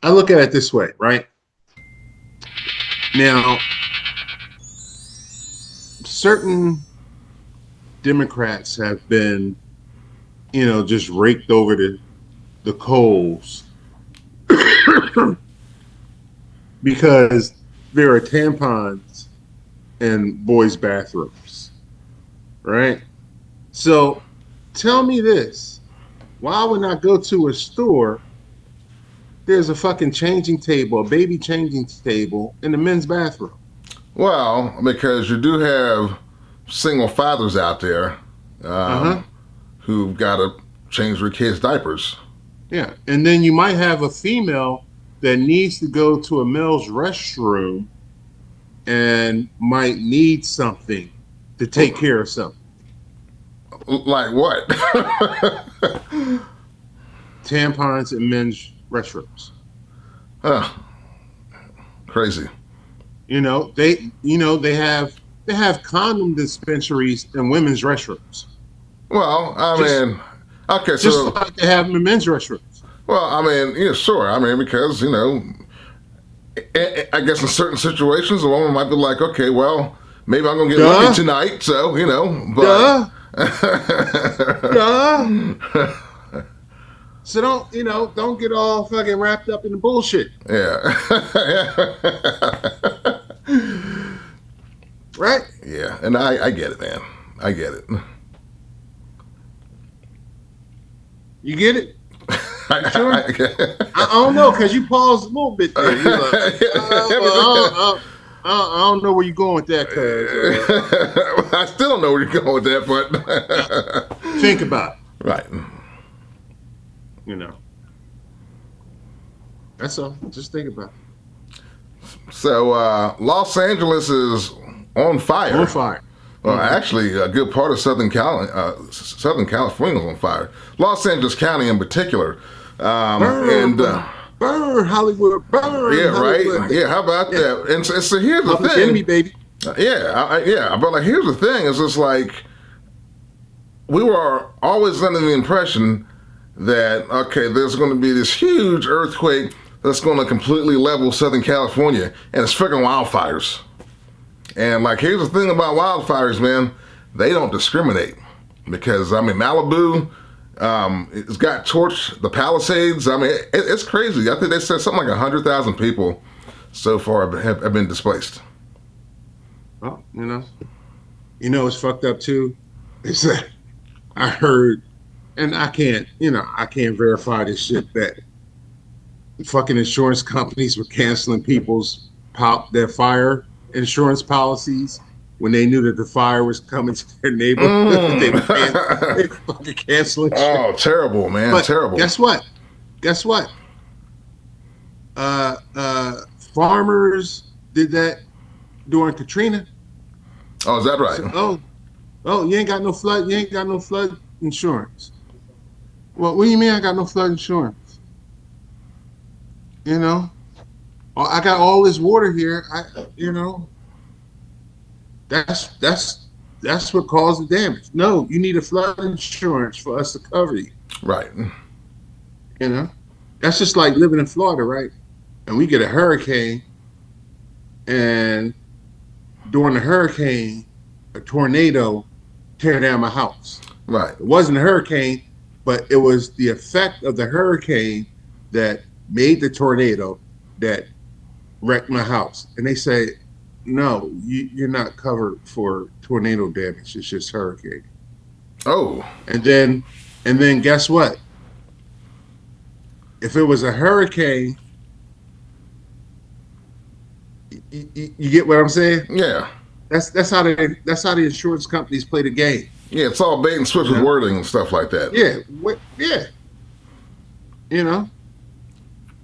I look at it this way, right? Now, certain Democrats have been, just raked over the coals because there are tampons in boys' bathrooms, right? So tell me this. Why would I go to a store? There's a fucking changing table, a baby changing table in the men's bathroom. Well, because you do have single fathers out there Uh huh. who've got to change their kids' diapers. Yeah. And then you might have a female that needs to go to a male's restroom and might need something to take care of something. Like what? Tampons in men's restrooms. Huh, crazy. They have condom dispensaries in women's restrooms. Well, I Just mean, okay, just so, like they have them in men's restrooms. well, I mean, yeah, sure. I mean, because, I guess in certain situations, a woman might be like, okay, well, maybe I'm going to get lucky Duh. tonight, so, but. Duh. Duh. So don't get all fucking wrapped up in the bullshit. Yeah. Right? Yeah, and I get it, man. I get it. You get it? You sure? I I don't know, because you paused a little bit there. You're like, I don't know where you're going with that, cuz. I still don't know where you're going with that, but Think about right. it. That's all. Just think about it. So Los Angeles is on fire. On fire. Well, actually, a good part of Southern California is on fire. Los Angeles County, in particular, Burn, burn Hollywood, burn yeah, Hollywood. right, yeah. How about that? And so here's the Public thing, enemy, baby. yeah. But like, here's the thing: is it's like we were always under the impression that okay, there's going to be this huge earthquake that's going to completely level Southern California, and it's freaking wildfires. And like, here's the thing about wildfires, man. They don't discriminate because I mean, Malibu, it's got torched the Palisades. I mean, it's crazy. I think they said something like 100,000 people so far have been displaced. Well, it's fucked up too. Is that I heard, and I can't verify this shit, that fucking insurance companies were canceling their fire insurance policies when they knew that the fire was coming to their neighborhood. They were fucking canceling shit. Oh, terrible, man, But terrible. guess what? Farmers did that during Katrina. Oh, is that right? So, you ain't got no flood. You ain't got no flood insurance. Well, what do you mean I got no flood insurance? I got all this water here. That's what caused the damage. No, you need a flood insurance for us to cover you. Right. That's just like living in Florida, right? And we get a hurricane, and during the hurricane, a tornado tear down my house. Right. It wasn't a hurricane, but it was the effect of the hurricane that made the tornado that wrecked my house. And they say, no, you're not covered for tornado damage. It's just hurricane. Oh. And then guess what? If it was a hurricane, you get what I'm saying? Yeah. That's how the insurance companies play the game. Yeah, it's all bait and switch with wording and stuff like that. Yeah.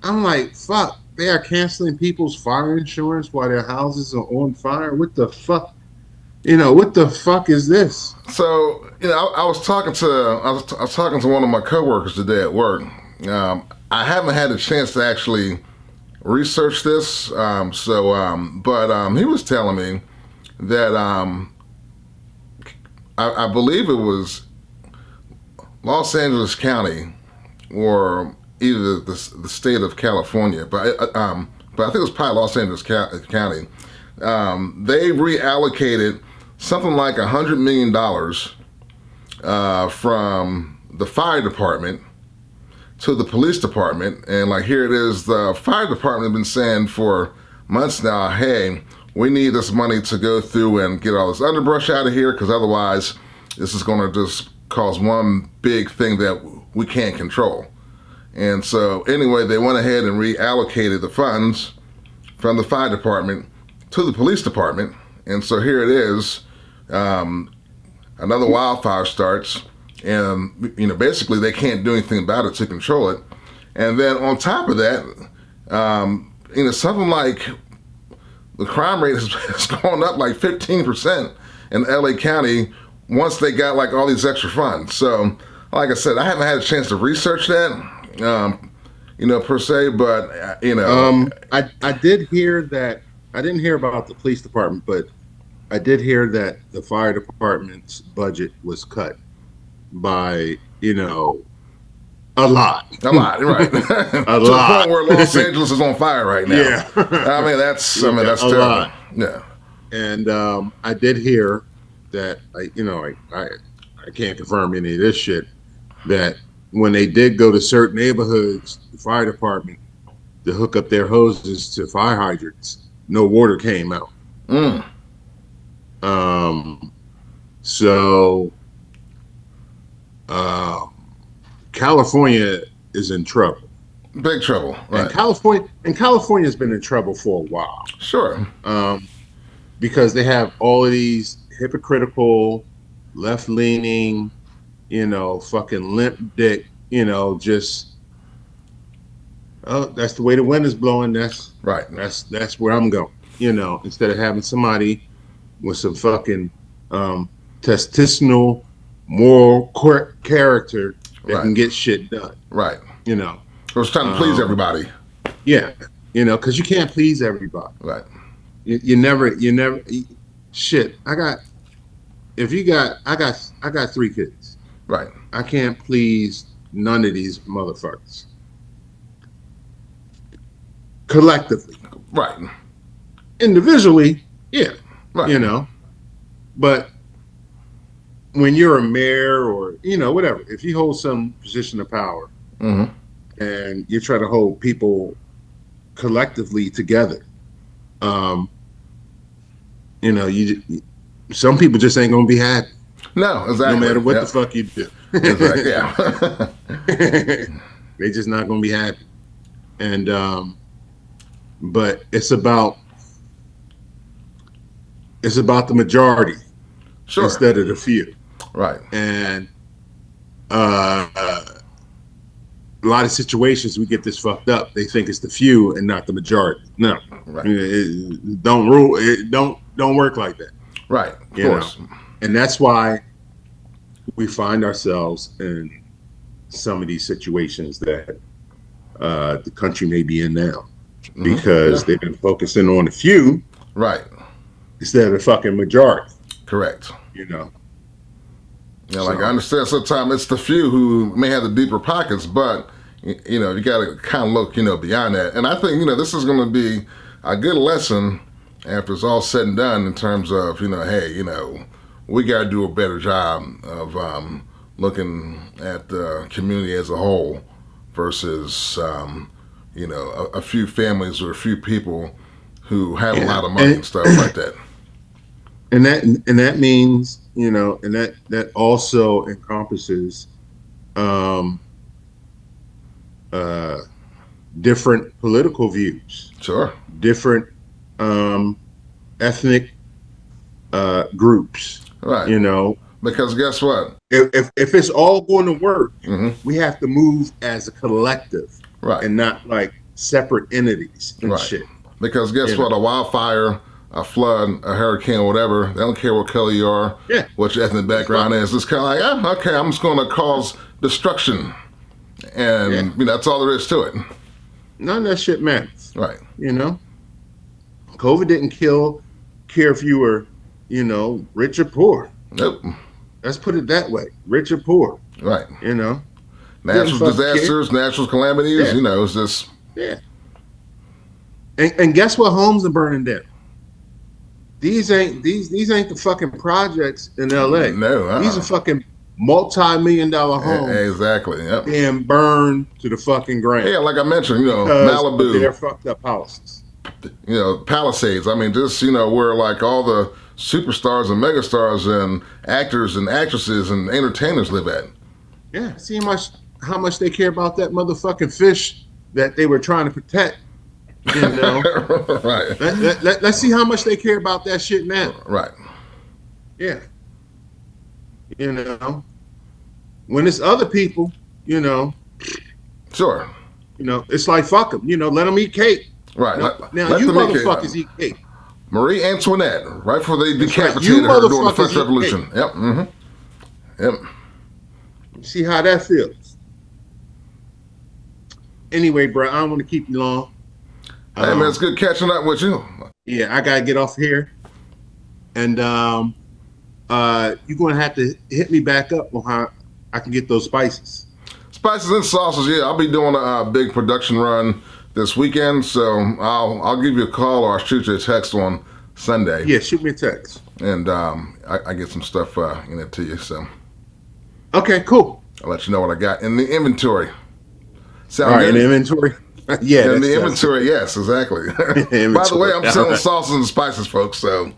I'm like, fuck. They are canceling people's fire insurance while their houses are on fire. What the fuck? What the fuck is this? So, I was talking to one of my coworkers today at work. I haven't had a chance to actually research this. But he was telling me that I believe it was Los Angeles County or either the state of California, but I think it was probably Los Angeles County. They reallocated something like $100 million from the fire department to the police department, and like here it is, the fire department has been saying for months now, hey, we need this money to go through and get all this underbrush out of here, because otherwise this is going to just cause one big thing that we can't control. And so anyway, they went ahead and reallocated the funds from the fire department to the police department. And so here it is, another wildfire starts, and basically they can't do anything about it to control it. And then on top of that, something like the crime rate has gone up like 15% in LA County once they got like all these extra funds. So, like I said, I haven't had a chance to research that, per se, but I did hear that. I didn't hear about the police department, but I did hear that the fire department's budget was cut by, a lot. A lot, right? A To lot. the point where Los Angeles is on fire right now. Yeah. That's A terrible. lot. Yeah. And I did hear that, I can't confirm any of this shit, that when they did go to certain neighborhoods, the fire department, to hook up their hoses to fire hydrants, no water came out. Mm. So California is in trouble. Big trouble, right? And California's been in trouble for a while. Sure. Because they have all of these hypocritical, left-leaning, fucking limp dick, just, oh, that's the way the wind is blowing. That's right. That's where I'm going. Instead of having somebody with some fucking testicular moral character that can get shit done. Right. I was trying to please everybody. Yeah. Because you can't please everybody. Right. You never. Shit. I got 3 kids. Right. I can't please none of these motherfuckers. Collectively. Right. Individually, yeah. Right. But when you're a mayor or, whatever, if you hold some position of power, mm-hmm. and you try to hold people collectively together, some people just ain't gonna be happy. No, exactly. No matter what the fuck you do. Exactly. Yeah. They just not gonna be happy. And but it's about the majority, sure, instead of the few. Right. And a lot of situations we get this fucked up. They think it's the few and not the majority. No, right. It don't rule. It don't work like that. Right. Of course. And that's why we find ourselves in some of these situations that the country may be in now, because they've been focusing on the few, right, instead of the fucking majority. Correct. Yeah, like I understand sometimes it's the few who may have the deeper pockets, but you got to kind of look, beyond that. And I think, this is going to be a good lesson after it's all said and done in terms of, hey, we got to do a better job of looking at the community as a whole versus, a few families or a few people who have a lot of money and stuff like that. And that means, and that also encompasses different political views. Sure. Different ethnic groups. Right. Because guess what? If it's all going to work, mm-hmm. we have to move as a collective. Right. And not like separate entities and right. shit. Because guess what? A wildfire, a flood, a hurricane, or whatever, they don't care what color you are, what your ethnic background is. It's kind of like, okay, I'm just going to cause destruction. And that's all there is to it. None of that shit matters. Right. COVID didn't care if you were, rich or poor. Nope. Let's put it that way. Rich or poor. Right. Didn't natural fucking care. disasters, natural calamities. Yeah, It's just yeah. And guess what? Homes are burning down. These ain't the fucking projects in L.A. no. These are fucking multi-million-dollar homes Exactly. Yep. being burned to the fucking ground Yeah, like I mentioned, because of their Malibu, fucked up policies. Palisades. I mean, just where like all the superstars and megastars and actors and actresses and entertainers live at. Yeah, see how much they care about that motherfucking fish that they were trying to protect. You know, Right. let's see how much they care about that shit now. Right. Yeah, you know, when it's other people, Sure. it's like fuck them. Let them eat cake. Right. Now Let you them make motherfuckers eat cake. Marie Antoinette, right before they That's right. decapitated You her during the motherfuckers French eat Revolution. cake. Yep. Yep. See how that feels. Anyway, bro, I don't want to keep you long. Hey man, it's good catching up with you. Yeah, I gotta get off here, and you're gonna have to hit me back up on how I can get those spices. Spices and sauces, yeah. I'll be doing a big production run this weekend, so I'll give you a call or I'll shoot you a text on Sunday. Yeah, shoot me a text. And I get some stuff in it to you, so Okay, cool. I'll let you know what I got in the inventory. Sound All right, good? in the inventory. Yeah, In the inventory, yes, exactly. By the way, I'm selling sauces and spices, folks. So,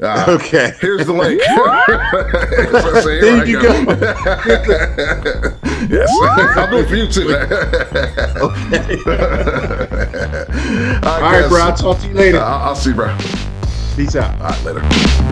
okay. Here's the link. So There you go. Yes, I'll do it for you too. Okay. All right, bro. I'll talk to you later. I'll see you, bro. Peace out. All right, later.